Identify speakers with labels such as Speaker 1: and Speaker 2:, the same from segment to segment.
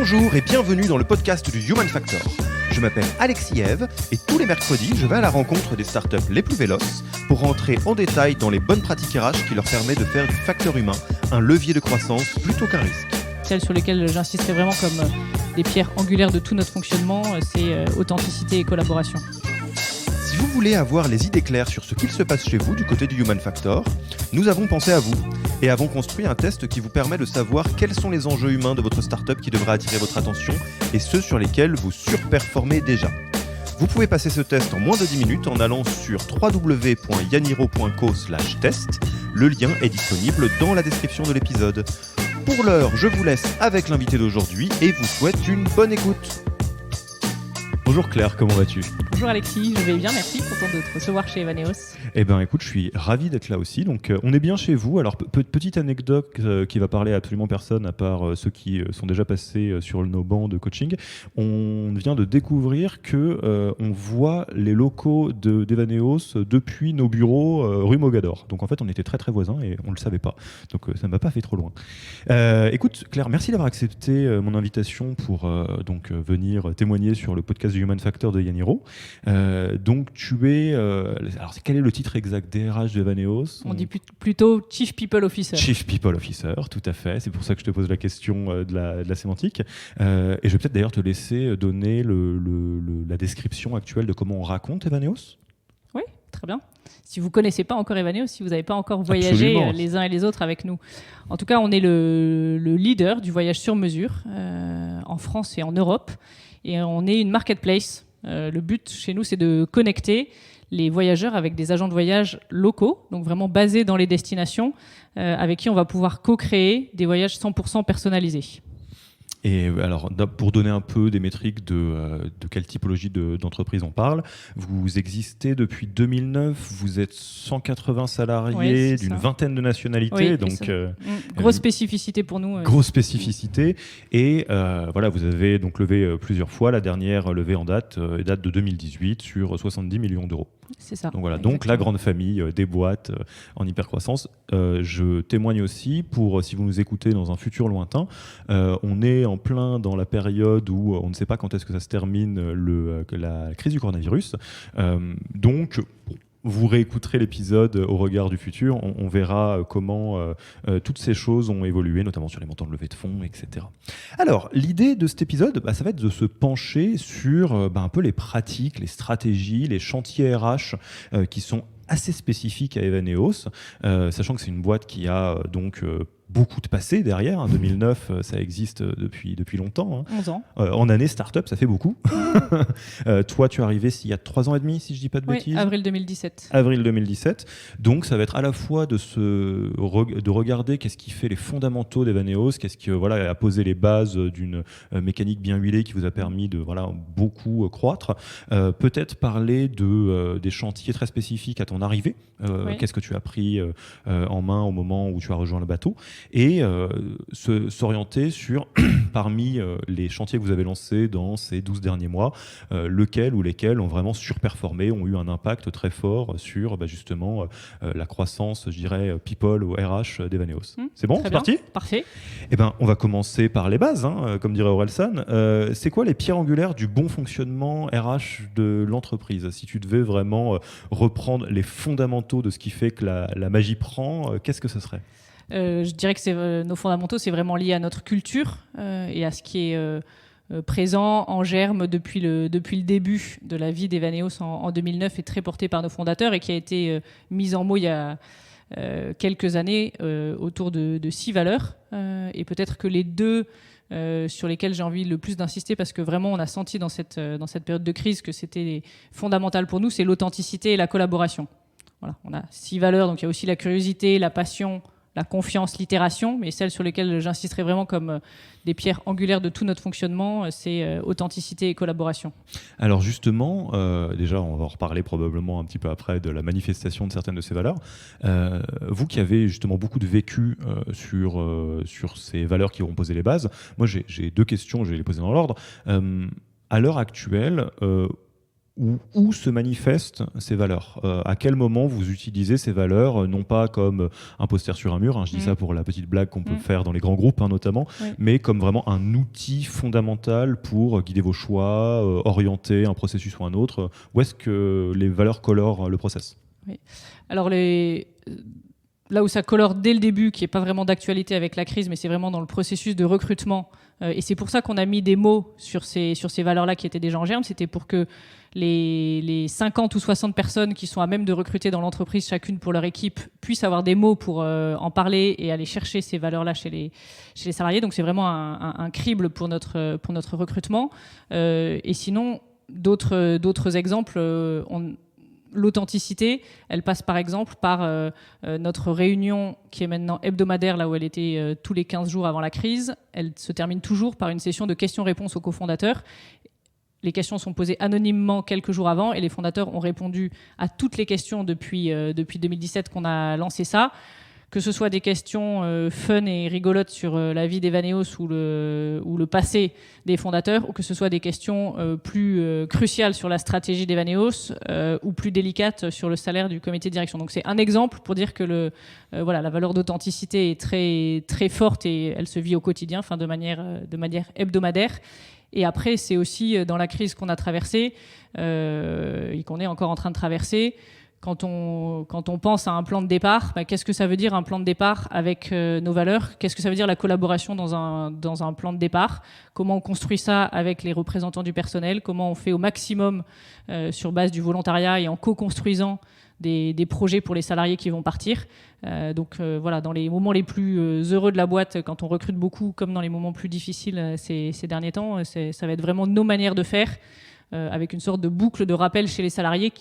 Speaker 1: Bonjour et bienvenue dans le podcast du Human Factor. Je m'appelle Alexis Eve et tous les mercredis, je vais à la rencontre des startups les plus véloces pour rentrer en détail dans les bonnes pratiques RH qui leur permettent de faire du facteur humain un levier de croissance plutôt qu'un risque.
Speaker 2: Celles sur lesquelles j'insisterai vraiment comme des pierres angulaires de tout notre fonctionnement, c'est authenticité et collaboration.
Speaker 1: Si vous voulez avoir les idées claires sur ce qu'il se passe chez vous du côté du Human Factor, nous avons pensé à vous et avons construit un test qui vous permet de savoir quels sont les enjeux humains de votre startup qui devraient attirer votre attention et ceux sur lesquels vous surperformez déjà. Vous pouvez passer ce test en moins de 10 minutes en allant sur www.yaniro.co/test. Le lien est disponible dans la description de l'épisode. Pour l'heure, je vous laisse avec l'invité d'aujourd'hui et vous souhaite une bonne écoute. Bonjour Claire, comment vas-tu ?
Speaker 2: Bonjour Alexis, je vais bien, merci, content de te recevoir chez Evaneos.
Speaker 1: Eh bien écoute, je suis ravi d'être là aussi, donc on est bien chez vous. Alors petite anecdote qui va parler à absolument personne à part ceux qui sont déjà passés sur nos bancs de coaching. On vient de découvrir que on voit les locaux d'Evaneos depuis nos bureaux rue Mogador. Donc en fait on était très très voisins et on ne le savait pas, donc ça ne m'a pas fait trop loin. Écoute Claire, merci d'avoir accepté mon invitation pour donc venir témoigner sur le podcast du Human Factor de Yaniro. Donc tu es... alors quel est le titre exact DRH de Evaneos ?
Speaker 2: On dit plutôt Chief People Officer.
Speaker 1: Chief People Officer, tout à fait. C'est pour ça que je te pose la question de la sémantique. Et je vais peut-être d'ailleurs te laisser donner la description actuelle de comment on raconte Evaneos.
Speaker 2: Oui, très bien. Si vous ne connaissez pas encore Evaneos, si vous n'avez pas encore voyagé les uns et les autres avec nous. En tout cas, on est le leader du voyage sur mesure en France et en Europe. Et on est une marketplace. Le but chez nous, c'est de connecter les voyageurs avec des agents de voyage locaux, donc vraiment basés dans les destinations, avec qui on va pouvoir co-créer des voyages 100% personnalisés.
Speaker 1: Et alors, pour donner un peu des métriques de quelle typologie d'entreprise on parle, vous existez depuis 2009, vous êtes 180 salariés d'une vingtaine de nationalités.
Speaker 2: Oui,
Speaker 1: donc
Speaker 2: grosse spécificité pour nous.
Speaker 1: Grosse spécificité. Et voilà, vous avez donc levé plusieurs fois. La dernière levée en date de 2018 sur 70 millions d'euros.
Speaker 2: C'est ça.
Speaker 1: Donc voilà, donc la grande famille des boîtes en hypercroissance. Je témoigne aussi pour, si vous nous écoutez dans un futur lointain, on est en plein dans la période où on ne sait pas quand est-ce que ça se termine la crise du coronavirus. Donc, vous réécouterez l'épisode au regard du futur. On verra comment toutes ces choses ont évolué, notamment sur les montants de levée de fonds, etc. Alors, l'idée de cet épisode, ça va être de se pencher sur un peu les pratiques, les stratégies, les chantiers RH qui sont assez spécifiques à Evaneos, sachant que c'est une boîte qui a donc beaucoup de passé derrière. 2009, ça existe depuis longtemps.
Speaker 2: 11 ans.
Speaker 1: En année start-up, ça fait beaucoup. Toi, tu es arrivé il y a 3 ans et demi, si je ne dis pas de bêtises.
Speaker 2: Avril 2017.
Speaker 1: Avril 2017. Donc, ça va être à la fois de regarder qu'est-ce qui fait les fondamentaux d'Evaneos, qu'est-ce qui a posé les bases d'une mécanique bien huilée qui vous a permis de beaucoup croître. Peut-être parler des chantiers très spécifiques à ton arrivée. Qu'est-ce que tu as pris en main au moment où tu as rejoint le bateau ? Et s'orienter sur, parmi les chantiers que vous avez lancés dans ces 12 derniers mois, lequel ou lesquels ont vraiment surperformé, ont eu un impact très fort sur justement la croissance, je dirais, people ou RH d'Evaneos. C'est bon, c'est parti ?
Speaker 2: Parfait.
Speaker 1: Eh ben, on va commencer par les bases, comme dirait Orelsan. C'est quoi les pierres angulaires du bon fonctionnement RH de l'entreprise ? Si tu devais vraiment reprendre les fondamentaux de ce qui fait que la magie prend, qu'est-ce que ce serait ?
Speaker 2: Je dirais que nos fondamentaux, c'est vraiment lié à notre culture et à ce qui est présent en germe depuis le début de la vie d'Evaneos en 2009 et très porté par nos fondateurs et qui a été mis en mots il y a quelques années autour de 6 valeurs. Et peut-être que les 2 sur lesquels j'ai envie le plus d'insister parce que vraiment on a senti dans cette période de crise que c'était fondamental pour nous, c'est l'authenticité et la collaboration. Voilà, on a 6 valeurs, donc il y a aussi la curiosité, la passion, la confiance, l'itération, mais celles sur lesquelles j'insisterai vraiment comme des pierres angulaires de tout notre fonctionnement, c'est authenticité et collaboration.
Speaker 1: Alors justement, déjà on va en reparler probablement un petit peu après de la manifestation de certaines de ces valeurs. Vous qui avez justement beaucoup de vécu sur ces valeurs qui auront posé les bases, moi j'ai 2 questions, je vais les poser dans l'ordre. À l'heure actuelle, où se manifestent ces valeurs. À quel moment vous utilisez ces valeurs, non pas comme un poster sur un mur, je dis ça pour la petite blague qu'on peut faire dans les grands groupes notamment, mais comme vraiment un outil fondamental pour guider vos choix, orienter un processus ou un autre. Où est-ce que les valeurs colorent le process ?
Speaker 2: Alors là où ça colore dès le début, qui n'est pas vraiment d'actualité avec la crise, mais c'est vraiment dans le processus de recrutement. Et c'est pour ça qu'on a mis des mots sur ces valeurs-là qui étaient déjà en germe. C'était pour que les 50 ou 60 personnes qui sont à même de recruter dans l'entreprise, chacune pour leur équipe, puissent avoir des mots pour en parler et aller chercher ces valeurs-là chez les salariés. Donc c'est vraiment un crible pour notre recrutement. Et sinon, d'autres exemples, l'authenticité, elle passe par exemple par notre réunion qui est maintenant hebdomadaire, là où elle était tous les 15 jours avant la crise. Elle se termine toujours par une session de questions-réponses aux cofondateurs. Les questions sont posées anonymement quelques jours avant et les fondateurs ont répondu à toutes les questions depuis 2017 qu'on a lancé ça. Que ce soit des questions fun et rigolotes sur la vie d'Evaneos ou le passé des fondateurs, ou que ce soit des questions plus cruciales sur la stratégie d'Evaneos ou plus délicates sur le salaire du comité de direction. Donc c'est un exemple pour dire que la valeur d'authenticité est très, très forte et elle se vit au quotidien, de manière hebdomadaire. Et après, c'est aussi dans la crise qu'on a traversée et qu'on est encore en train de traverser. Quand on pense à un plan de départ, qu'est-ce que ça veut dire un plan de départ avec nos valeurs ? Qu'est-ce que ça veut dire la collaboration dans un plan de départ ? Comment on construit ça avec les représentants du personnel ? Comment on fait au maximum sur base du volontariat et en co-construisant des projets pour les salariés qui vont partir. Dans les moments les plus heureux de la boîte, quand on recrute beaucoup, comme dans les moments plus difficiles ces derniers temps, ça va être vraiment nos manières de faire, avec une sorte de boucle de rappel chez les salariés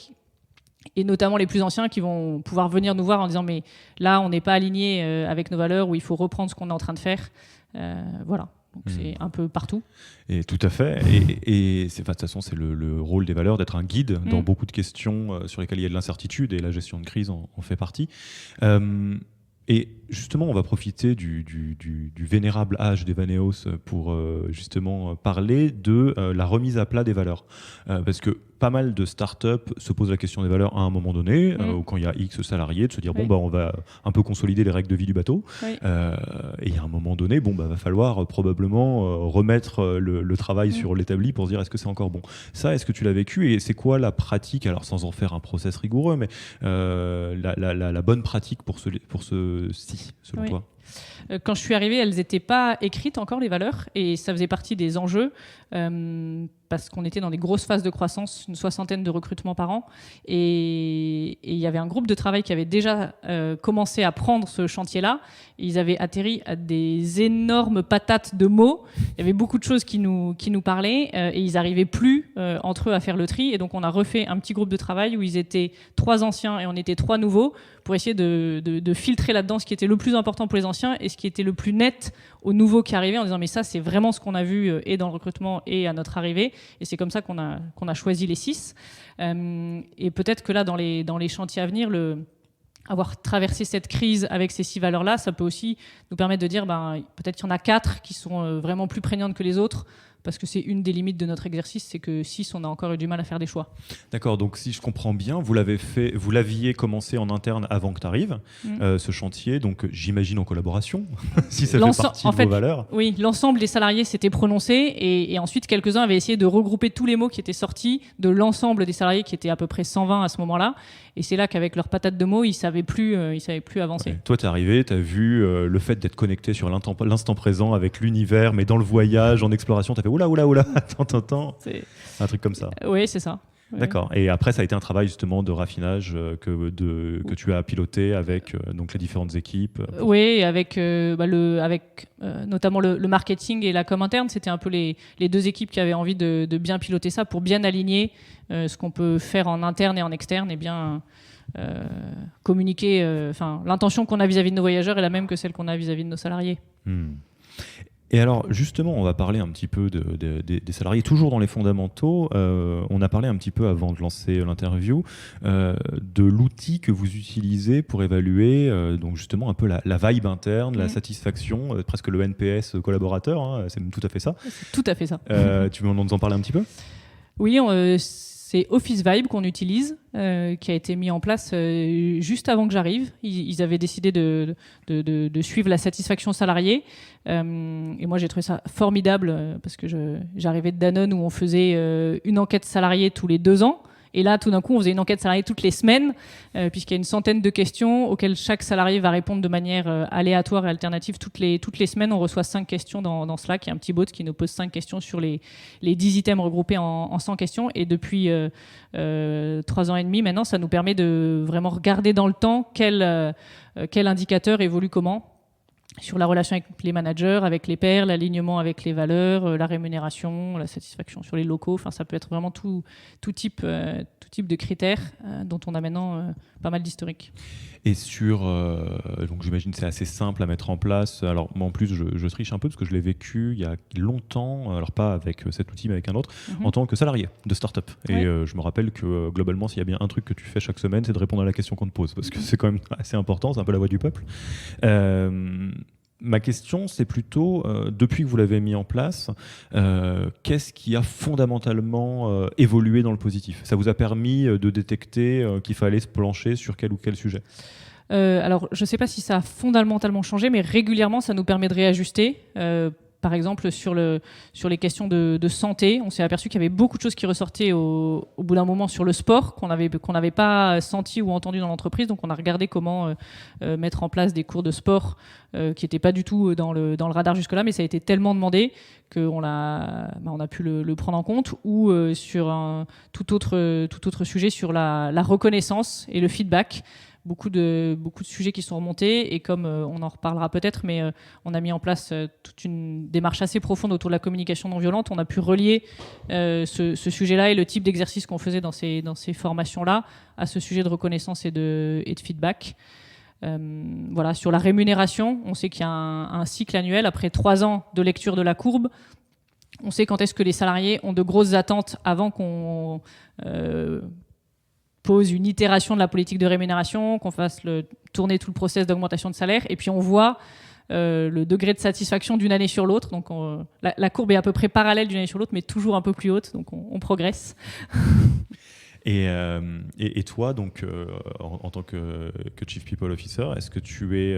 Speaker 2: et notamment les plus anciens qui vont pouvoir venir nous voir en disant mais là on n'est pas aligné avec nos valeurs ou il faut reprendre ce qu'on est en train de faire. Donc c'est un peu partout.
Speaker 1: Et tout à fait. Et de toute façon, c'est le rôle des valeurs d'être un guide dans beaucoup de questions sur lesquelles il y a de l'incertitude et la gestion de crise en fait partie. Et justement, on va profiter du vénérable âge d'Evaneos pour justement parler de la remise à plat des valeurs. Parce que pas mal de startups se posent la question des valeurs à un moment donné, ou quand il y a X salariés, de se dire on va un peu consolider les règles de vie du bateau. Et à un moment donné, va falloir probablement remettre le travail sur l'établi pour se dire est-ce que c'est encore bon. Ça, est-ce que tu l'as vécu et c'est quoi la pratique, alors sans en faire un process rigoureux, mais la bonne pratique pour ceci, selon toi?
Speaker 2: Quand je suis arrivée, elles n'étaient pas écrites encore, les valeurs, et ça faisait partie des enjeux, parce qu'on était dans des grosses phases de croissance, une 60aine de recrutements par an, et il y avait un groupe de travail qui avait déjà commencé à prendre ce chantier-là. Ils avaient atterri à des énormes patates de mots. Il y avait beaucoup de choses qui nous parlaient, et ils n'arrivaient plus entre eux à faire le tri, et donc on a refait un petit groupe de travail où ils étaient 3 anciens et on était 3 nouveaux, pour essayer de filtrer là-dedans ce qui était le plus important pour les anciens et ce qui était le plus net aux nouveaux qui arrivaient, en disant mais ça c'est vraiment ce qu'on a vu et dans le recrutement et à notre arrivée, et c'est comme ça qu'on a choisi les 6. Et peut-être que là dans les chantiers à venir, avoir traversé cette crise avec ces 6 valeurs-là, ça peut aussi nous permettre de dire peut-être qu'il y en a 4 qui sont vraiment plus prégnantes que les autres, parce que c'est une des limites de notre exercice, c'est que 6, on a encore eu du mal à faire des choix. D'accord, donc si je comprends bien, vous l'aviez commencé en interne avant que tu arrives, ce chantier, donc j'imagine en collaboration, si ça fait partie de vos valeurs. Oui, l'ensemble des salariés s'étaient prononcés, et ensuite quelques-uns avaient essayé de regrouper tous les mots qui étaient sortis de l'ensemble des salariés, qui étaient à peu près 120 à ce moment-là, et c'est là qu'avec leur patate de mots, ils savaient plus avancer. Ouais. Toi, t'es arrivé, t'as vu le fait d'être connecté sur l'instant présent avec l'univers, mais dans le voyage, en exploration, t'as fait oula, attends, c'est un truc comme ça. Oui, c'est ça. Ouais. D'accord. Et après, ça a été un travail justement de raffinage que tu as piloté avec donc les différentes équipes. Oui, avec notamment le marketing et la com interne. C'était un peu les 2 équipes qui avaient envie de bien piloter ça pour bien aligner ce qu'on peut faire en interne et en externe, et bien communiquer. L'intention qu'on a vis-à-vis de nos voyageurs est la même que celle qu'on a vis-à-vis de nos salariés. Et alors, justement, on va parler un petit peu des salariés, toujours dans les fondamentaux. On a parlé un petit peu avant de lancer l'interview de l'outil que vous utilisez pour évaluer donc justement un peu la vibe interne, la satisfaction, presque le NPS collaborateur, c'est tout à fait ça. C'est tout à fait ça. Tu veux nous en parler un petit peu ? Oui, C'est Office Vibe qu'on utilise, qui a été mis en place juste avant que j'arrive. Ils avaient décidé de suivre la satisfaction salariée. Et moi, j'ai trouvé ça formidable parce que j'arrivais de Danone où on faisait une enquête salariée tous les 2 ans. Et là, tout d'un coup, on faisait une enquête salariée toutes les semaines, puisqu'il y a une centaine de questions auxquelles chaque salarié va répondre de manière aléatoire et alternative. Toutes les semaines, on reçoit 5 questions dans Slack. Il y a un petit bot qui nous pose 5 questions sur les 10 items regroupés en 100 questions. Et depuis 3 ans et demi, maintenant, ça nous permet de vraiment regarder dans le temps quel indicateur évolue comment, sur la relation avec les managers, avec les pairs, l'alignement avec les valeurs, la rémunération, la satisfaction sur les locaux. Enfin, ça peut être vraiment tout type de critères dont on a maintenant pas mal d'historique.
Speaker 1: Et donc j'imagine que c'est assez simple à mettre en place. Alors moi en plus je triche un peu parce que je l'ai vécu il y a longtemps, alors pas avec cet outil mais avec un autre, en tant que salarié de start-up. Et je me rappelle que globalement s'il y a bien un truc que tu fais chaque semaine, c'est de répondre à la question qu'on te pose parce que c'est quand même assez important, c'est un peu la voix du peuple. Ma question, c'est plutôt, depuis que vous l'avez mis en place, qu'est-ce qui a fondamentalement évolué dans le positif ? Ça vous a permis de détecter qu'il fallait se plancher sur quel ou quel sujet ?
Speaker 2: Alors, je ne sais pas si ça a fondamentalement changé, mais régulièrement, ça nous permet de réajuster. Par exemple, sur les questions de santé, on s'est aperçu qu'il y avait beaucoup de choses qui ressortaient au bout d'un moment sur le sport qu'on n'avait pas senti ou entendu dans l'entreprise. Donc, on a regardé comment mettre en place des cours de sport qui n'étaient pas du tout dans le radar jusque-là, mais ça a été tellement demandé qu'on a pu le prendre en compte. Ou sur un tout autre sujet, sur la reconnaissance et le feedback. Beaucoup de sujets qui sont remontés et comme on en reparlera peut-être, mais on a mis en place toute une démarche assez profonde autour de la communication non violente. On a pu relier ce sujet-là et le type d'exercice qu'on faisait dans ces formations-là à ce sujet de reconnaissance et de feedback. Voilà, sur la rémunération, on sait qu'il y a un cycle annuel après 3 ans de lecture de la courbe. On sait quand est-ce que les salariés ont de grosses attentes avant qu'on pose une itération de la politique de rémunération, qu'on fasse tourner tout le process d'augmentation de salaire, et puis on voit le degré de satisfaction d'une année sur l'autre. Donc la courbe est à peu près parallèle d'une année sur l'autre, mais toujours un peu plus haute, donc on progresse.
Speaker 1: Et toi, donc, en tant que Chief People Officer, est-ce que tu es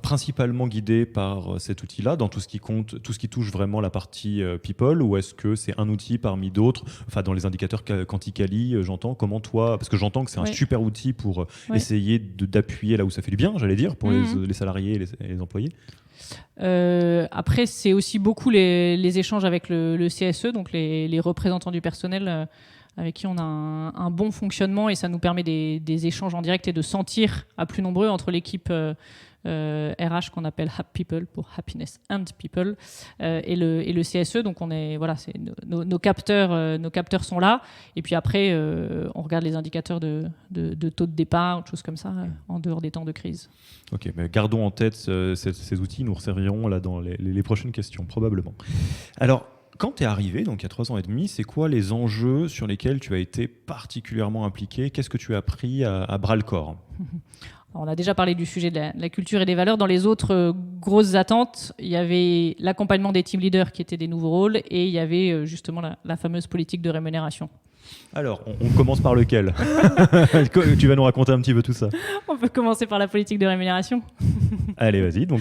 Speaker 1: principalement guidé par cet outil-là dans tout ce qui compte, tout ce qui touche vraiment la partie people, ou est-ce que c'est un outil parmi d'autres, enfin dans les indicateurs Quanticali, j'entends, comment toi, parce que j'entends que c'est un super outil pour essayer d'appuyer là où ça fait du bien, j'allais dire, pour les salariés et les employés.
Speaker 2: Après, c'est aussi beaucoup les échanges avec le CSE, donc les représentants du personnel avec qui on a un bon fonctionnement, et ça nous permet des échanges en direct et de sentir à plus nombreux entre l'équipe RH qu'on appelle Happy People pour Happiness and People et le CSE. Donc nos capteurs sont là, et puis après on regarde les indicateurs de taux de départ, autre chose comme ça, en dehors des temps de crise.
Speaker 1: Ok, mais gardons en tête ces outils, nous resservirons là dans les prochaines questions probablement. Alors quand tu es arrivé, donc il y a 3 ans et demi, c'est quoi les enjeux sur lesquels tu as été particulièrement impliqué ? Qu'est-ce que tu as pris à bras-le-corps ?
Speaker 2: On a déjà parlé du sujet de la culture et des valeurs. Dans les autres grosses attentes, il y avait l'accompagnement des team leaders qui étaient des nouveaux rôles, et il y avait justement la fameuse politique de rémunération.
Speaker 1: Alors, on commence par lequel ? Tu vas nous raconter un petit peu tout ça.
Speaker 2: On peut commencer par la politique de rémunération.
Speaker 1: Allez, vas-y. Donc,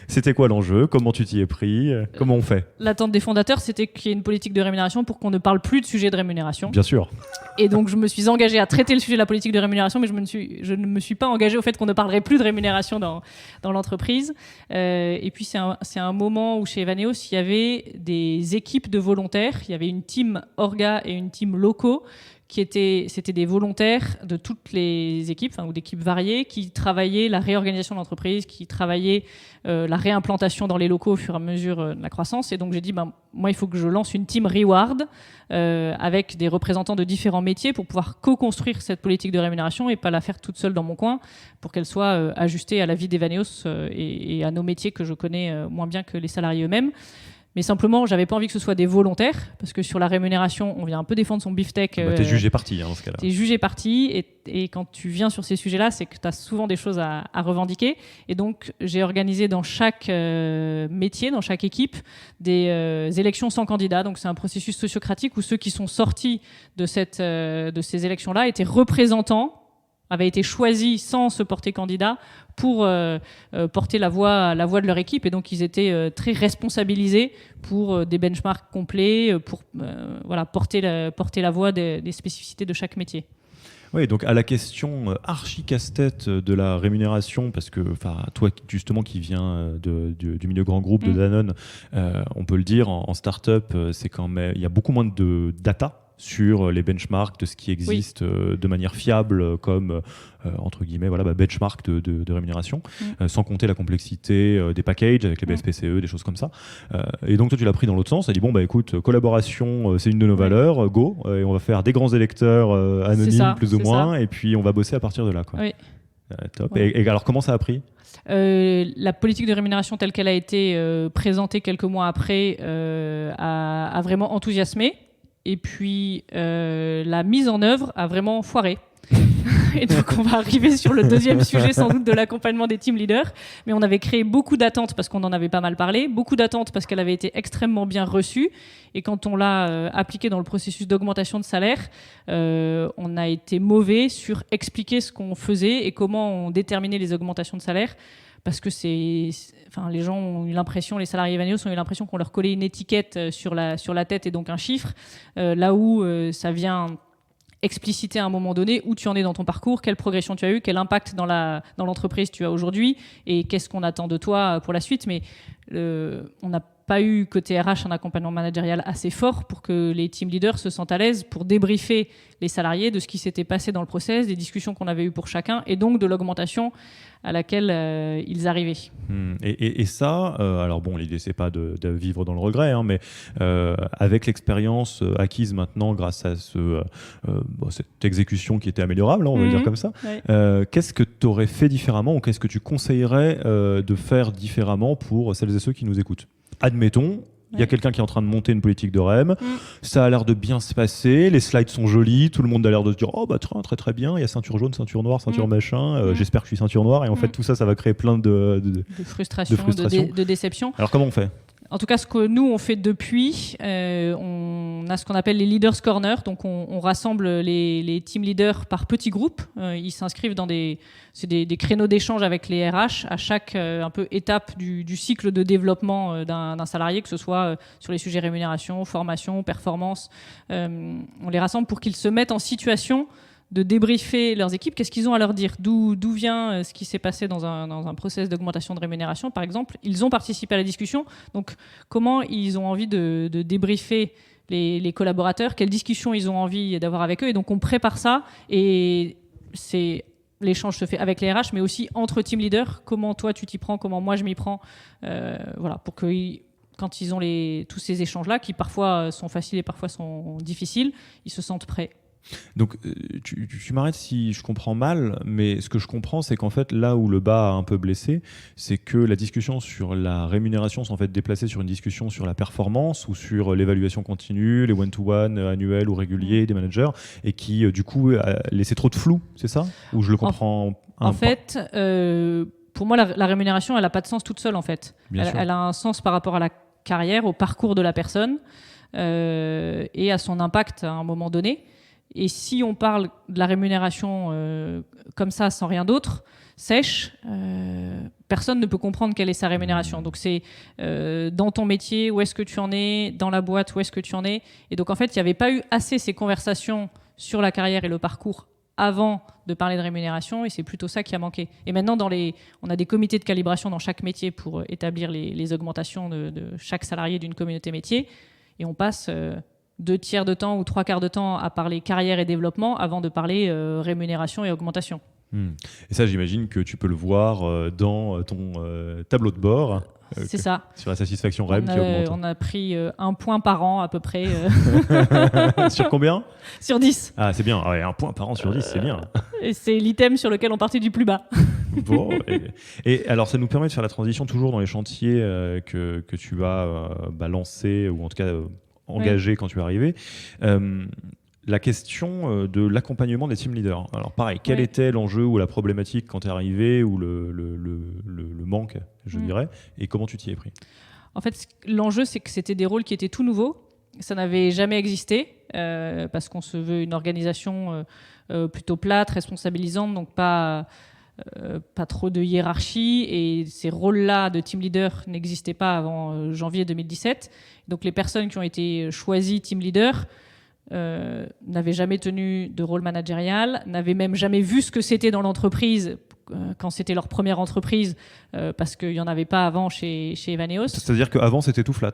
Speaker 1: c'était quoi l'enjeu ? Comment tu t'y es pris ? Comment on fait ?
Speaker 2: L'attente des fondateurs, c'était qu'il y ait une politique de rémunération pour qu'on ne parle plus de sujet de rémunération.
Speaker 1: Bien sûr.
Speaker 2: Et donc, je me suis engagée à traiter le sujet de la politique de rémunération, mais je ne me suis pas engagée au fait qu'on ne parlerait plus de rémunération dans l'entreprise. Et puis, c'est un moment où chez Evaneos, il y avait des équipes de volontaires. Il y avait une team orga et une team locaux c'était des volontaires de toutes les équipes, ou d'équipes variées, qui travaillaient la réorganisation de l'entreprise, qui travaillaient la réimplantation dans les locaux au fur et à mesure de la croissance. Et donc j'ai dit, moi il faut que je lance une team reward avec des représentants de différents métiers pour pouvoir co-construire cette politique de rémunération et pas la faire toute seule dans mon coin, pour qu'elle soit ajustée à la vie d'Evaneos et à nos métiers que je connais moins bien que les salariés eux-mêmes. Mais simplement, j'avais pas envie que ce soit des volontaires, parce que sur la rémunération, on vient un peu défendre son beefsteak.
Speaker 1: T'es jugé parti dans ce cas-là.
Speaker 2: T'es jugé parti, et quand tu viens sur ces sujets-là, c'est que tu as souvent des choses à revendiquer. Et donc, j'ai organisé dans chaque métier, dans chaque équipe, des élections sans candidat. Donc, c'est un processus sociocratique où ceux qui sont sortis de ces élections-là étaient représentants, avaient été choisis sans se porter candidat pour porter la voix de leur équipe, et donc ils étaient très responsabilisés pour des benchmarks complets, pour porter la voix des spécificités de chaque métier.
Speaker 1: Oui, donc à la question archi casse-tête de la rémunération, parce que toi justement qui viens du milieu grand groupe de Danone, on peut le dire, en start-up, c'est quand même, il y a beaucoup moins de data sur les benchmarks de ce qui existe de manière fiable comme entre guillemets benchmark de rémunération, sans compter la complexité des packages avec les BSPCE, des choses comme ça. Et donc toi tu l'as pris dans l'autre sens, tu as dit écoute, collaboration c'est une de nos valeurs, go, et on va faire des grands électeurs anonymes plus ou moins, et puis on va bosser à partir de là, quoi.
Speaker 2: Oui.
Speaker 1: Top. Ouais. Et alors comment ça a pris ?
Speaker 2: La politique de rémunération telle qu'elle a été présentée quelques mois après a vraiment enthousiasmé. Et puis, la mise en œuvre a vraiment foiré. Et donc, on va arriver sur le deuxième sujet, sans doute, de l'accompagnement des team leaders. Mais on avait créé beaucoup d'attentes parce qu'on en avait pas mal parlé, beaucoup d'attentes parce qu'elle avait été extrêmement bien reçue. Et quand on l'a appliquée dans le processus d'augmentation de salaire, on a été mauvais sur expliquer ce qu'on faisait et comment on déterminait les augmentations de salaire. Parce que les gens ont eu l'impression, les salariés Evaneos ont eu l'impression qu'on leur collait une étiquette sur la tête et donc un chiffre, là où ça vient expliciter à un moment donné où tu en es dans ton parcours, quelle progression tu as eu, quel impact dans l'entreprise tu as aujourd'hui et qu'est-ce qu'on attend de toi pour la suite. Mais on n'a pas eu côté RH un accompagnement managérial assez fort pour que les team leaders se sentent à l'aise pour débriefer les salariés de ce qui s'était passé dans le process, des discussions qu'on avait eues pour chacun et donc de l'augmentation à laquelle ils arrivaient.
Speaker 1: Et ça, alors bon, l'idée c'est pas de vivre dans le regret, hein, mais avec l'expérience acquise maintenant grâce à cette exécution qui était améliorable, hein, on va dire comme ça, qu'est-ce que tu aurais fait différemment ou qu'est-ce que tu conseillerais de faire différemment pour celles et ceux qui nous écoutent ? Admettons, il y a quelqu'un qui est en train de monter une politique de REM, ça a l'air de bien se passer, les slides sont jolis, tout le monde a l'air de se dire « Oh, bah très très bien, il y a ceinture jaune, ceinture noire, ceinture machin, j'espère que je suis ceinture noire. » Et en fait, tout ça, ça va créer plein de
Speaker 2: frustration, de déception.
Speaker 1: Alors, comment on fait ?
Speaker 2: En tout cas, ce que nous, on fait depuis, on a ce qu'on appelle les Leaders Corner. Donc, on rassemble les team leaders par petits groupes. Ils s'inscrivent dans des créneaux d'échange avec les RH à chaque un peu étape du cycle de développement d'un salarié, que ce soit sur les sujets rémunération, formation, performance. On les rassemble pour qu'ils se mettent en situation de débriefer leurs équipes, qu'est-ce qu'ils ont à leur dire, d'où vient ce qui s'est passé dans un process d'augmentation de rémunération, par exemple. Ils ont participé à la discussion, donc comment ils ont envie de débriefer les collaborateurs, quelles discussions ils ont envie d'avoir avec eux, et donc on prépare ça, et l'échange se fait avec les RH, mais aussi entre team leaders, comment toi tu t'y prends, comment moi je m'y prends, pour que quand ils ont tous ces échanges-là, qui parfois sont faciles et parfois sont difficiles, ils se sentent prêts.
Speaker 1: Donc, tu m'arrêtes si je comprends mal, mais ce que je comprends, c'est qu'en fait, là où le bas a un peu blessé, c'est que la discussion sur la rémunération s'est en fait déplacée sur une discussion sur la performance ou sur l'évaluation continue, les one-to-one annuels ou réguliers des managers, et qui, du coup, a laissé trop de flou, c'est ça ? Ou je le comprends
Speaker 2: En fait, pour moi, la rémunération, elle n'a pas de sens toute seule, en fait. Elle a un sens par rapport à la carrière, au parcours de la personne et à son impact à un moment donné. Et si on parle de la rémunération comme ça, sans rien d'autre, sèche, personne ne peut comprendre quelle est sa rémunération. Donc c'est dans ton métier, où est-ce que tu en es, dans la boîte, où est-ce que tu en es. Et donc en fait, il n'y avait pas eu assez ces conversations sur la carrière et le parcours avant de parler de rémunération, et c'est plutôt ça qui a manqué. Et maintenant, on a des comités de calibration dans chaque métier pour établir les augmentations de chaque salarié d'une communauté métier, et on passe 2/3 de temps ou 3/4 de temps à parler carrière et développement avant de parler rémunération et augmentation.
Speaker 1: Et ça, j'imagine que tu peux le voir dans ton tableau de bord.
Speaker 2: C'est ça.
Speaker 1: Sur la satisfaction REM qui augmente.
Speaker 2: On a pris 1 point par an à peu près.
Speaker 1: Sur combien ?
Speaker 2: Sur 10.
Speaker 1: Ah, c'est bien. Ouais, 1 point par an sur 10, c'est bien.
Speaker 2: Et c'est l'item sur lequel on partait du plus bas.
Speaker 1: Bon, et alors ça nous permet de faire la transition toujours dans les chantiers que tu as lancés ou en tout cas engagés quand tu es arrivé. La question de l'accompagnement des team leaders. Alors pareil, quel était l'enjeu ou la problématique quand tu es arrivé ou le manque, je dirais, et comment tu t'y es pris?
Speaker 2: En fait, l'enjeu, c'est que c'était des rôles qui étaient tout nouveaux. Ça n'avait jamais existé parce qu'on se veut une organisation plutôt plate, responsabilisante, donc pas trop de hiérarchie. Et ces rôles-là de team leader n'existaient pas avant janvier 2017. Donc les personnes qui ont été choisies team leader n'avaient jamais tenu de rôle managérial, n'avaient même jamais vu ce que c'était dans l'entreprise quand c'était leur première entreprise, parce qu'il n'y en avait pas avant chez Evaneos.
Speaker 1: C'est-à-dire qu'avant, c'était tout flat,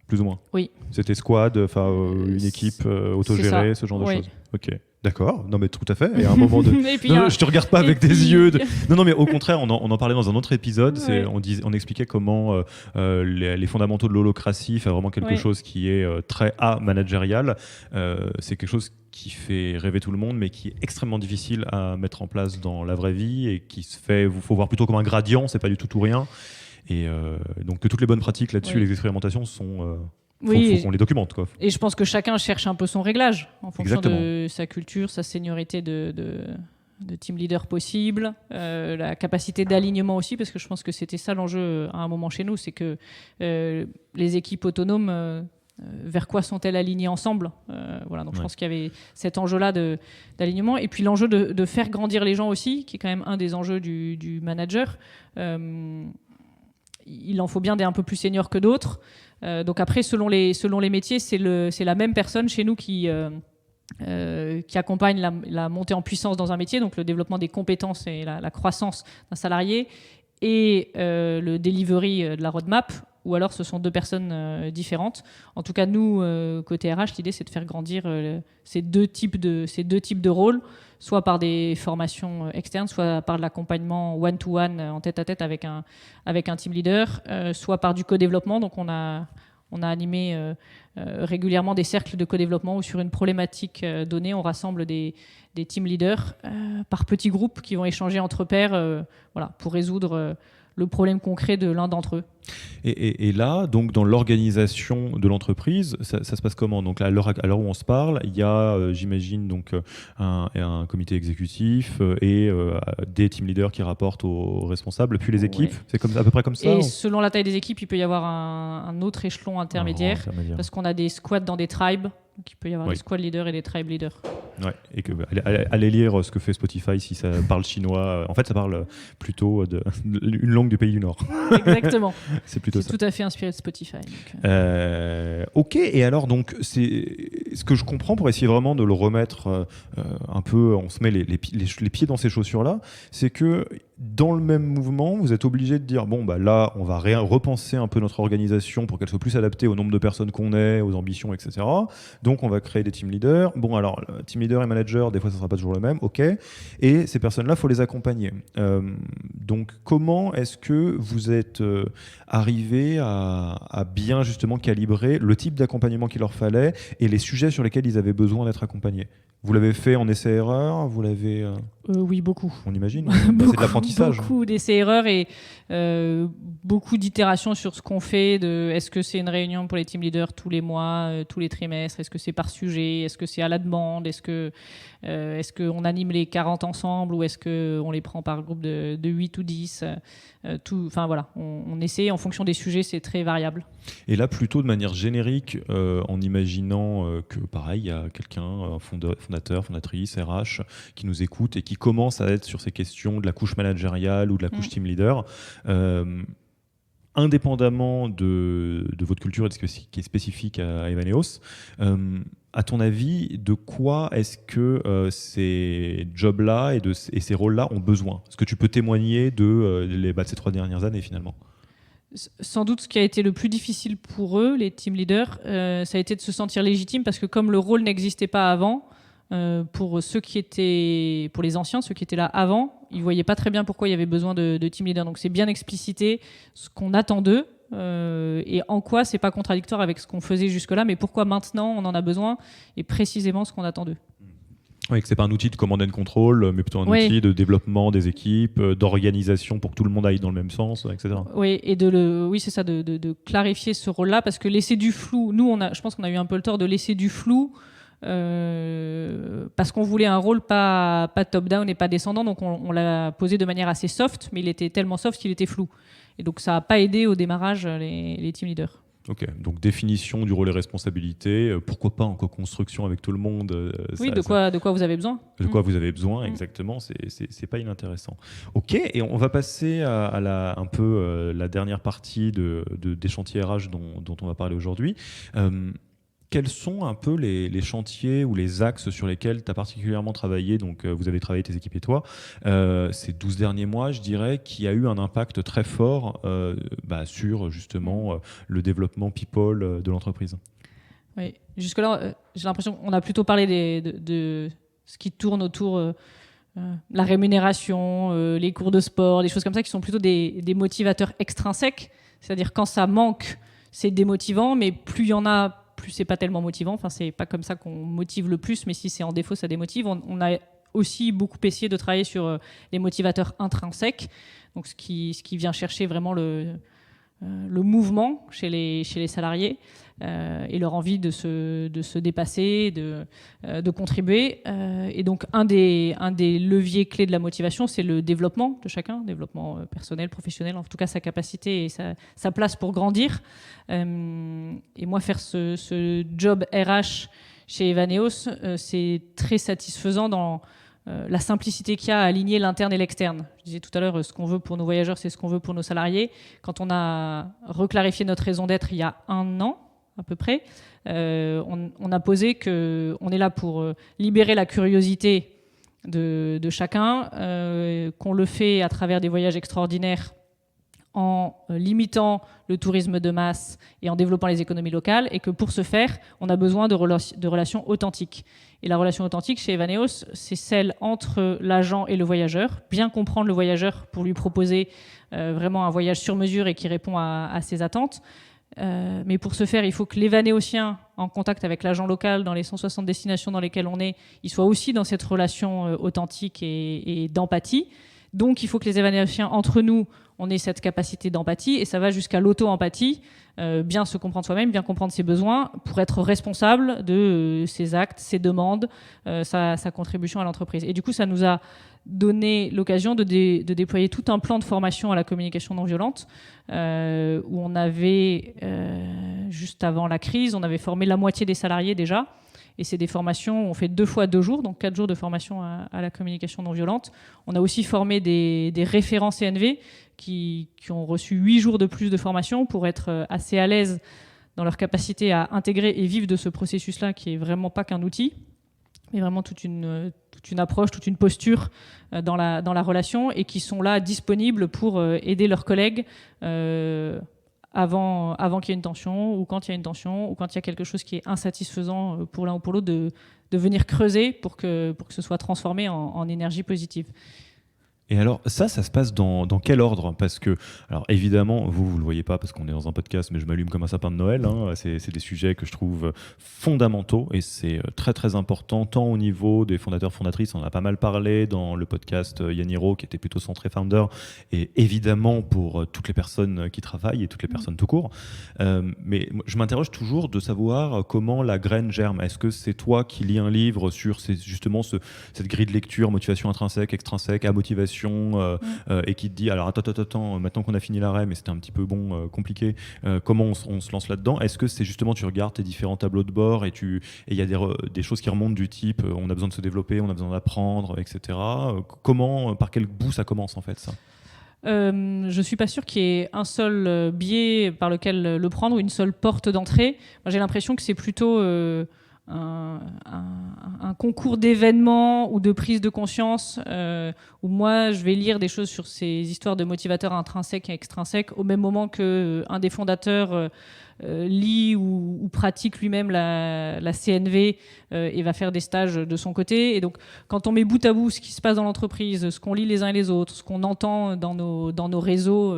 Speaker 1: plus ou moins?
Speaker 2: Oui.
Speaker 1: C'était squad, une équipe autogérée, ce genre de choses. Ok. D'accord, non mais tout à fait. Et à un moment de, je te regarde pas avec des yeux. Non mais au contraire, on en parlait dans un autre épisode. On expliquait comment les fondamentaux de l'holocratie, fait vraiment quelque chose qui est très managérial. C'est quelque chose qui fait rêver tout le monde, mais qui est extrêmement difficile à mettre en place dans la vraie vie et qui se fait, faut voir plutôt comme un gradient. C'est pas du tout ou rien. Et donc que toutes les bonnes pratiques là-dessus, les expérimentations sont faut qu'on les documente, quoi.
Speaker 2: Et je pense que chacun cherche un peu son réglage en fonction de sa culture, sa seniorité de team leader possible, la capacité d'alignement aussi, parce que je pense que c'était ça l'enjeu à un moment chez nous, c'est que les équipes autonomes, vers quoi sont-elles alignées ensemble, voilà, donc je pense qu'il y avait cet enjeu-là d'alignement, et puis l'enjeu de faire grandir les gens aussi, qui est quand même un des enjeux du manager. Il en faut bien des un peu plus seniors que d'autres. Donc après, selon les métiers, c'est la même personne chez nous qui accompagne la montée en puissance dans un métier, donc le développement des compétences et la croissance d'un salarié, et le delivery de la roadmap, ou alors ce sont deux personnes différentes. En tout cas, nous, côté RH, l'idée, c'est de faire grandir ces deux types de rôles, soit par des formations externes, soit par de l'accompagnement one-to-one en tête-à-tête avec un team leader, soit par du co-développement. Donc on a animé régulièrement des cercles de co-développement où sur une problématique donnée, on rassemble des team leaders par petits groupes qui vont échanger entre pairs pour résoudre le problème concret de l'un d'entre eux.
Speaker 1: Et là, donc dans l'organisation de l'entreprise, ça se passe comment? Donc là, à l'heure où on se parle, il y a, j'imagine, donc un comité exécutif et des team leaders qui rapportent aux responsables, puis les équipes. C'est à peu près comme ça?
Speaker 2: Et selon la taille des équipes, il peut y avoir un autre échelon intermédiaire, parce qu'on a des squads dans des tribes. Donc il peut y avoir des squad leaders et des tribe leaders.
Speaker 1: Ouais, et que allez lire ce que fait Spotify si ça parle chinois. En fait, ça parle plutôt une langue du pays du Nord.
Speaker 2: Exactement.
Speaker 1: C'est plutôt ça.
Speaker 2: Tout à fait inspiré de Spotify. Donc,
Speaker 1: ok, et alors donc c'est ce que je comprends pour essayer vraiment de le remettre un peu, on se met les pieds dans ces chaussures-là, c'est que dans le même mouvement, vous êtes obligé de dire bon bah là, on va repenser un peu notre organisation pour qu'elle soit plus adaptée au nombre de personnes qu'on est, aux ambitions, etc. Donc on va créer des team leaders. Bon alors team leader et manager, des fois ça sera pas toujours le même, ok. Et ces personnes-là, faut les accompagner. Donc comment est-ce que vous êtes arrivé à bien justement calibrer le type d'accompagnement qu'il leur fallait et les sujets sur lesquels ils avaient besoin d'être accompagnés? Vous l'avez fait en essai-erreur? Vous l'avez
Speaker 2: oui, beaucoup.
Speaker 1: On imagine. C'est de l'apprentissage.
Speaker 2: Beaucoup d'essais-erreurs et beaucoup d'itérations sur ce qu'on fait. Est-ce que c'est une réunion pour les team leaders tous les mois, tous les trimestres? Est-ce que c'est par sujet? Est-ce que c'est à la demande? Est-ce qu'on anime les 40 ensemble ou est-ce qu'on les prend par groupe de 8 ou 10? Enfin voilà, on essaie en fonction des sujets, c'est très variable.
Speaker 1: Et là, plutôt de manière générique, en imaginant que pareil, il y a quelqu'un, fondateur, fondatrice, RH, qui nous écoute et qui commence à être sur ces questions de la couche managériale ou de la couche team leader. Indépendamment de votre culture et de ce qui est spécifique à Evaneos, à ton avis, de quoi est-ce que ces jobs-là et ces rôles-là ont besoin? Est-ce que tu peux témoigner de ces 3 dernières années finalement?
Speaker 2: Sans doute, ce qui a été le plus difficile pour eux, les team leaders, ça a été de se sentir légitime parce que comme le rôle n'existait pas avant, pour les anciens, ceux qui étaient là avant, ils ne voyaient pas très bien pourquoi il y avait besoin de team leader. Donc c'est bien explicité ce qu'on attend d'eux et en quoi c'est pas contradictoire avec ce qu'on faisait jusque-là, mais pourquoi maintenant on en a besoin et précisément ce qu'on attend d'eux.
Speaker 1: Oui, que c'est pas un outil de command and control, mais plutôt un outil de développement des équipes, d'organisation pour que tout le monde aille dans le même sens, etc.
Speaker 2: Oui, et c'est ça, de clarifier ce rôle-là, parce que laisser du flou, nous, je pense qu'on a eu un peu le tort de laisser du flou, parce qu'on voulait un rôle pas top-down et pas descendant, donc on l'a posé de manière assez soft, mais il était tellement soft qu'il était flou. Et donc ça n'a pas aidé au démarrage les team leaders.
Speaker 1: Ok, donc définition du rôle et responsabilité, pourquoi pas en co-construction avec tout le monde.
Speaker 2: Oui, de quoi vous avez besoin.
Speaker 1: De quoi vous avez besoin, exactement, c'est pas inintéressant. Ok, et on va passer à un peu la dernière partie des chantiers RH dont on va parler aujourd'hui. Quels sont un peu les chantiers ou les axes sur lesquels tu as particulièrement travaillé, donc vous avez travaillé, tes équipes et toi, ces 12 derniers mois, je dirais, qui a eu un impact très fort sur justement le développement people de l'entreprise?
Speaker 2: Oui, jusque-là, j'ai l'impression qu'on a plutôt parlé de ce qui tourne autour la rémunération, les cours de sport, des choses comme ça qui sont plutôt des motivateurs extrinsèques, c'est-à-dire quand ça manque, c'est démotivant, mais plus il y en a, plus c'est pas tellement motivant. Enfin, c'est pas comme ça qu'on motive le plus, mais si c'est en défaut, ça démotive. On a aussi beaucoup essayé de travailler sur les motivateurs intrinsèques, donc ce qui vient chercher vraiment le mouvement chez les salariés et leur envie de se dépasser, de contribuer. Et donc un des leviers clés de la motivation, c'est le développement de chacun, développement personnel, professionnel, en tout cas sa capacité et sa place pour grandir. Et moi, faire ce job RH chez Evaneos, c'est très satisfaisant dans la simplicité qu'il y a à aligner l'interne et l'externe. Je disais tout à l'heure, ce qu'on veut pour nos voyageurs, c'est ce qu'on veut pour nos salariés. Quand on a reclarifié notre raison d'être il y a 1 an, à peu près, on a posé qu'on est là pour libérer la curiosité de chacun, qu'on le fait à travers des voyages extraordinaires en limitant le tourisme de masse et en développant les économies locales, et que pour ce faire, on a besoin de relations authentiques. Et la relation authentique chez Evaneos, c'est celle entre l'agent et le voyageur, bien comprendre le voyageur pour lui proposer vraiment un voyage sur mesure et qui répond à ses attentes. Mais pour ce faire, il faut que l'Evanéosien, en contact avec l'agent local dans les 160 destinations dans lesquelles on est, il soit aussi dans cette relation authentique et d'empathie. Donc, il faut que les Evanéosiens, entre nous, on ait cette capacité d'empathie, et ça va jusqu'à l'auto-empathie, bien se comprendre soi-même, bien comprendre ses besoins, pour être responsable de ses actes, ses demandes, sa contribution à l'entreprise. Et du coup, ça nous a donné l'occasion de déployer tout un plan de formation à la communication non violente, où on avait, juste avant la crise, on avait formé la moitié des salariés déjà. Et c'est des formations, on fait 2 fois 2 jours, donc 4 jours de formation à la communication non violente. On a aussi formé des référents CNV qui ont reçu 8 jours de plus de formation pour être assez à l'aise dans leur capacité à intégrer et vivre de ce processus-là, qui est vraiment pas qu'un outil, mais vraiment toute une approche, toute une posture dans la relation, et qui sont là disponibles pour aider leurs collègues avant qu'il y ait une tension, ou quand il y a une tension, ou quand il y a quelque chose qui est insatisfaisant pour l'un ou pour l'autre, de venir creuser pour que ce soit transformé en énergie positive.
Speaker 1: Et alors, ça se passe dans quel ordre? Parce que, alors évidemment, vous le voyez pas parce qu'on est dans un podcast, mais je m'allume comme un sapin de Noël. Hein. C'est des sujets que je trouve fondamentaux, et c'est très très important, tant au niveau des fondateurs, fondatrices. On en a pas mal parlé dans le podcast Yaniro, qui était plutôt centré founder, et évidemment pour toutes les personnes qui travaillent et toutes les personnes tout court. Mais je m'interroge toujours de savoir comment la graine germe. Est-ce que c'est toi qui lis un livre sur justement cette grille de lecture, motivation intrinsèque, extrinsèque, à motivation, et qui te dit alors attends, maintenant qu'on a fini l'arrêt, mais c'était un petit peu compliqué, comment on se lance là-dedans? Est-ce que c'est justement, tu regardes tes différents tableaux de bord et il y a des choses qui remontent du type on a besoin de se développer, on a besoin d'apprendre, etc. Par quel bout ça commence en fait, ça?
Speaker 2: Je suis pas sûre qu'il y ait un seul biais par lequel le prendre, ou une seule porte d'entrée. Moi, j'ai l'impression que c'est plutôt un concours d'événements ou de prise de conscience, où moi je vais lire des choses sur ces histoires de motivateurs intrinsèques et extrinsèques au même moment qu'un des fondateurs lit ou pratique lui-même la CNV et va faire des stages de son côté. Et donc quand on met bout à bout ce qui se passe dans l'entreprise, ce qu'on lit les uns et les autres, ce qu'on entend dans nos réseaux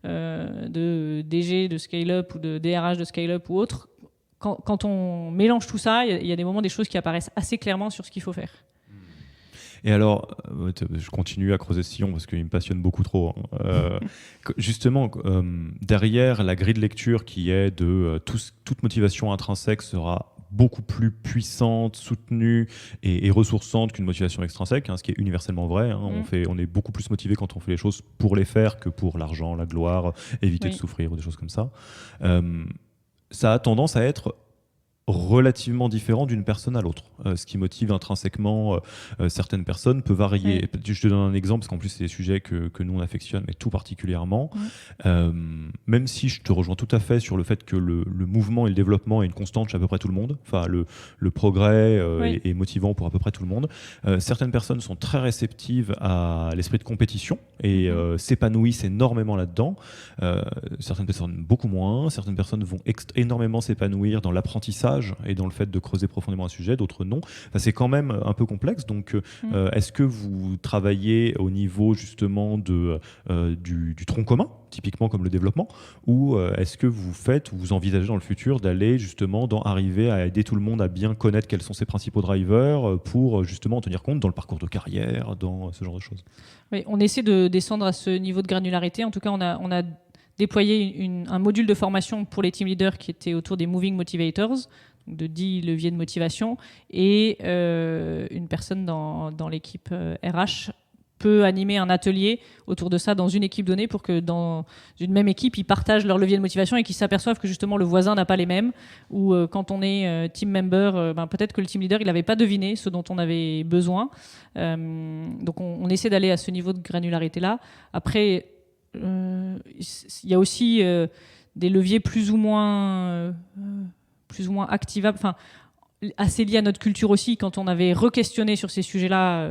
Speaker 2: de DG de Scale-Up ou de DRH de Scale-Up ou autres, quand on mélange tout ça, il y a des moments, des choses qui apparaissent assez clairement sur ce qu'il faut faire.
Speaker 1: Et alors, je continue à creuser ce sillon parce qu'il me passionne beaucoup trop. Justement, derrière la grille de lecture qui est de toute motivation intrinsèque sera beaucoup plus puissante, soutenue et ressourçante qu'une motivation extrinsèque, ce qui est universellement vrai. On est beaucoup plus motivé quand on fait les choses pour les faire que pour l'argent, la gloire, éviter de souffrir ou des choses comme ça. Ça a tendance à être relativement différent d'une personne à l'autre. Ce qui motive intrinsèquement certaines personnes peut varier. Ouais. Je te donne un exemple, parce qu'en plus, c'est des sujets que nous, on affectionne, mais tout particulièrement. Même si je te rejoins tout à fait sur le fait que le mouvement et le développement est une constante chez à peu près tout le monde, enfin, le progrès est motivant pour à peu près tout le monde, certaines personnes sont très réceptives à l'esprit de compétition et s'épanouissent énormément là-dedans. Certaines personnes beaucoup moins. Certaines personnes vont énormément s'épanouir dans l'apprentissage et dans le fait de creuser profondément un sujet, d'autres non. Enfin, c'est quand même un peu complexe. Donc, est-ce que vous travaillez au niveau justement du tronc commun, typiquement comme le développement, ou est-ce que vous envisagez dans le futur d'aller justement arriver à aider tout le monde à bien connaître quels sont ses principaux drivers pour justement en tenir compte dans le parcours de carrière, dans ce genre de choses?
Speaker 2: Oui, on essaie de descendre à ce niveau de granularité. En tout cas, on a déployé un module de formation pour les team leaders qui était autour des Moving Motivators, donc de 10 leviers de motivation, et une personne dans l'équipe RH peut animer un atelier autour de ça dans une équipe donnée pour que dans une même équipe, ils partagent leurs leviers de motivation et qu'ils s'aperçoivent que justement le voisin n'a pas les mêmes, ou quand on est team member, peut-être que le team leader il n'avait pas deviné ce dont on avait besoin. Donc on essaie d'aller à ce niveau de granularité-là. Après, il y a aussi des leviers plus ou moins activables, enfin assez liés à notre culture aussi. Quand on avait re-questionné sur ces sujets-là,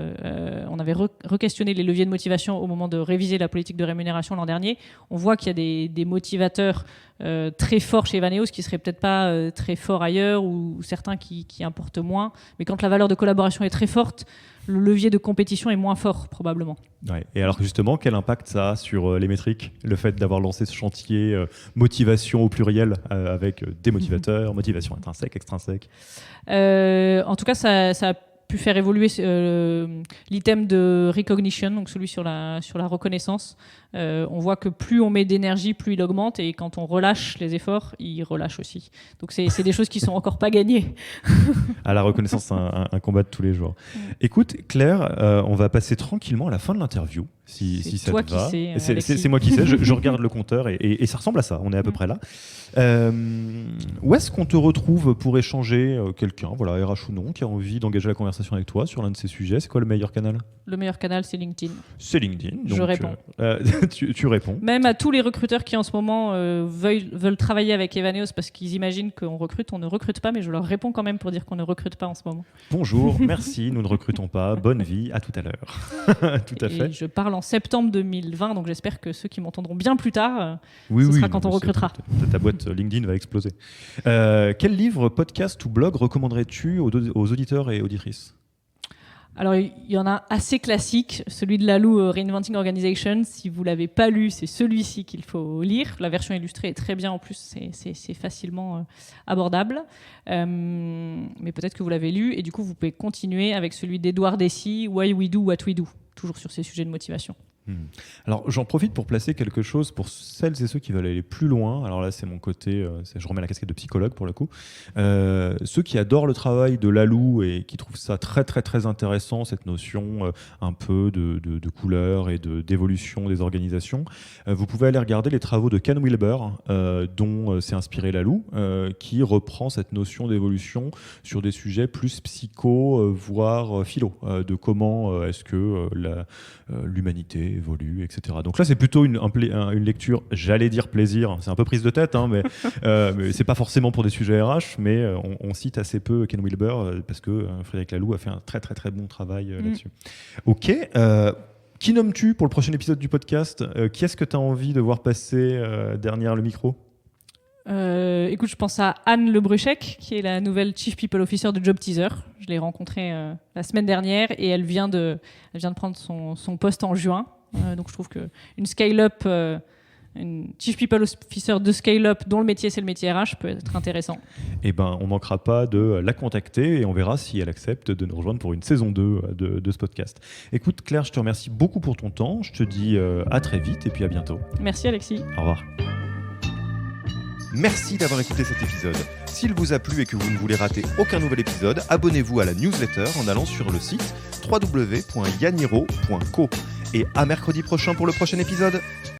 Speaker 2: on avait re-questionné les leviers de motivation au moment de réviser la politique de rémunération l'an dernier. On voit qu'il y a des motivateurs très forts chez Evaneos qui seraient peut-être pas très forts ailleurs, ou certains qui importent moins. Mais quand la valeur de collaboration est très forte, le levier de compétition est moins fort, probablement.
Speaker 1: Ouais. Et alors justement, quel impact ça a sur les métriques, le fait d'avoir lancé ce chantier motivation au pluriel avec des motivateurs, motivation intrinsèque, extrinsèque?
Speaker 2: En tout cas, ça a pu faire évoluer l'item de recognition, donc celui sur la reconnaissance. On voit que plus on met d'énergie, plus il augmente, et quand on relâche les efforts, il relâche aussi. Donc c'est des choses qui sont encore pas gagnées.
Speaker 1: À la reconnaissance, c'est un combat de tous les jours. Écoute, Claire, on va passer tranquillement à la fin de l'interview, si ça te va. C'est moi qui sais, je regarde le compteur et ça ressemble à ça, on est à peu près là. Où est-ce qu'on te retrouve pour échanger quelqu'un, voilà, RH ou non, qui a envie d'engager la conversation avec toi sur l'un de ces sujets? C'est quoi le meilleur canal? Le
Speaker 2: meilleur canal, c'est LinkedIn.
Speaker 1: C'est LinkedIn. Donc,
Speaker 2: je réponds.
Speaker 1: Tu réponds.
Speaker 2: Même à tous les recruteurs qui en ce moment veulent travailler avec Evaneos parce qu'ils imaginent qu'on recrute, on ne recrute pas, mais je leur réponds quand même pour dire qu'on ne recrute pas en ce moment.
Speaker 1: Bonjour, merci, nous ne recrutons pas, bonne vie, à tout à l'heure. Tout à fait.
Speaker 2: Je parle en septembre 2020, donc j'espère que ceux qui m'entendront bien plus tard, ce sera quand on recrutera.
Speaker 1: Ta boîte LinkedIn va exploser. Quel livre, podcast ou blog recommanderais-tu aux auditeurs et auditrices?
Speaker 2: Alors, il y en a assez classique, celui de Lalou, Reinventing Organization. Si vous ne l'avez pas lu, c'est celui-ci qu'il faut lire. La version illustrée est très bien, en plus, c'est facilement abordable. Mais peut-être que vous l'avez lu, et du coup, vous pouvez continuer avec celui d'Edouard Dessy, Why We Do What We Do, toujours sur ces sujets de motivation.
Speaker 1: Alors j'en profite pour placer quelque chose pour celles et ceux qui veulent aller plus loin. Alors là c'est mon côté, je remets la casquette de psychologue pour le coup. Ceux qui adorent le travail de Lalou et qui trouvent ça très très très intéressant, cette notion un peu de couleur et d'évolution des organisations, vous pouvez aller regarder les travaux de Ken Wilber dont s'est inspiré Lalou, qui reprend cette notion d'évolution sur des sujets plus psycho, voire philo, de comment est-ce que l'humanité évolue, etc. Donc là, c'est plutôt une lecture, j'allais dire plaisir, c'est un peu prise de tête, mais c'est pas forcément pour des sujets RH, mais on cite assez peu Ken Wilber parce que Frédéric Laloux a fait un très très très bon travail là-dessus. Ok, qui nommes-tu pour le prochain épisode du podcast? Qui est-ce que tu as envie de voir passer derrière le micro?
Speaker 2: Écoute, je pense à Anne Lebruchec, qui est la nouvelle Chief People Officer de Job Teaser. Je l'ai rencontrée la semaine dernière et elle vient de prendre son poste en juin. Donc je trouve qu'une scale-up une Chief People Officer de scale-up dont le métier c'est le métier RH peut être intéressant.
Speaker 1: Eh ben, on manquera pas de la contacter et on verra si elle accepte de nous rejoindre pour une saison 2 de ce podcast. Écoute Claire, je te remercie beaucoup pour ton temps. Je te dis à très vite et puis à bientôt.
Speaker 2: Merci Alexis.
Speaker 1: Au revoir.
Speaker 3: Merci d'avoir écouté cet épisode. S'il vous a plu et que vous ne voulez rater aucun nouvel épisode, abonnez-vous à la newsletter en allant sur le site www.yaniro.co. Et à mercredi prochain pour le prochain épisode.